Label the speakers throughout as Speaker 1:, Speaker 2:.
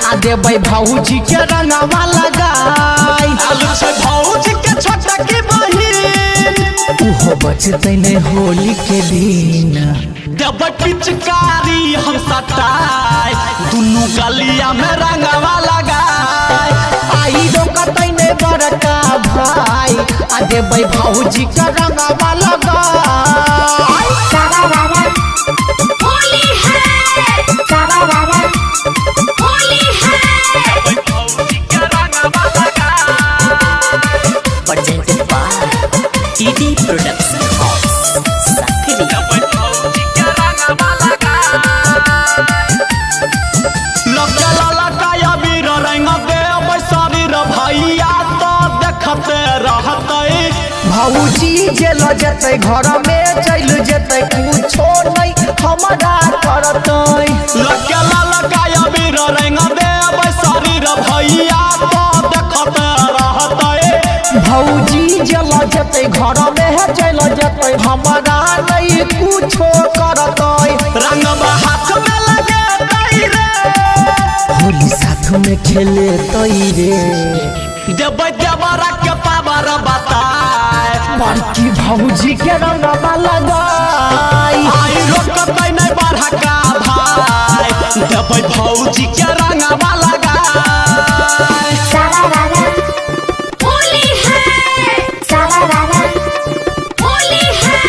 Speaker 1: आ देबै भौजी के रंगवा लगाई।
Speaker 2: भौजी के छोटा की बहिन
Speaker 1: उहो बचतै नहीं होली के दिन।
Speaker 2: देबै पिचकारी हम सटाई दुनू गलिया में रंगवा लगाई।
Speaker 1: आई रोकतै नहीं बड़का भाई आ देबै भौजी के रंगवा लगाई।
Speaker 3: सारा रारा होली है, सारा रारा होली है।
Speaker 4: presented by TD Production House, Sakri.
Speaker 2: भैया तो देखते रहते
Speaker 1: भौजी जेल जतै घर में चल जतै कुछो नहीं हमारा करतै।
Speaker 2: लगाया बीर रंग देव शरीर भैया तो देखते रहते।
Speaker 1: भौजी जेल जतै घर में चल जतै हमारा नहीं कुछो करतै।
Speaker 2: रंग हाथ में लगे रे
Speaker 1: होली साथ में खेले तई रे
Speaker 2: देबै देवरा के पावर बताए।
Speaker 1: बड़की भौजी के रंगवा लगाई।
Speaker 2: आई रोकतै नहीं बड़का भाई देबै भौजी के रंगवा लगाई।
Speaker 3: सारा रारा होली है, सारा रारा होली है।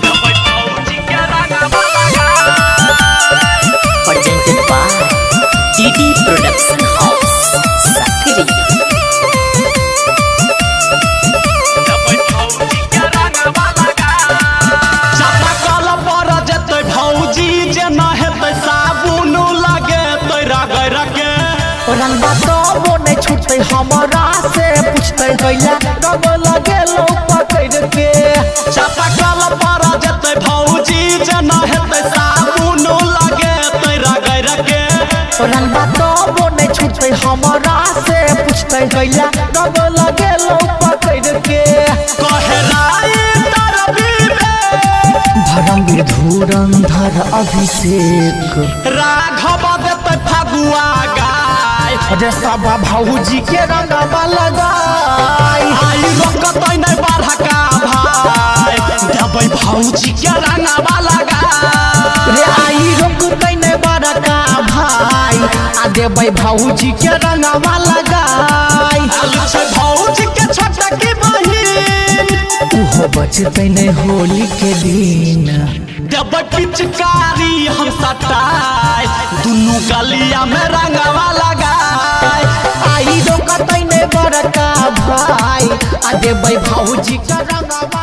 Speaker 2: देबै भौजी के रंगवा लगाई।
Speaker 4: Presented by TD Production House, Sakri.
Speaker 2: देबै भौजी के रंगवा लगाई। चापाकल पर जेतै भौजी जे न हेतै साबुन लगेतै रगड़ के।
Speaker 1: रंगवा तो वो नहीं छूटते हमारा से पूछते कैला रंग लगेलो पकड़ के।
Speaker 2: चापाकल पर जेतै भौजी जे न हेतै साबुन लगेतै रगड़ के।
Speaker 1: रंगवा तो वो नहीं छूटते हमारा से पूछते कैला रंग लगेलो पकड़ के।
Speaker 2: कहराई तरबीबे
Speaker 1: धर्मवीर धुरंधर अभिषेक
Speaker 2: राघव देतै फगुआ गाय।
Speaker 1: अरे सब भौजी के रंगवा लगाई।
Speaker 2: आई रोकतै नहीं बड़का भाई देबै भौजी के रंगवा लगाई।
Speaker 1: रे आई रोकतै नहीं बड़का भाई आ देबै भौजी के रंगवा लगाई।
Speaker 2: भौजी के छोटा की बहिन
Speaker 1: उहो बचतै नहीं होली के दिन।
Speaker 2: देबै पिचकारी हम सटाई दुनू गलिया में रंगवा लगाई।
Speaker 1: आई रोकतै नहीं बड़का भाई आ देबै भौजी के रंगवा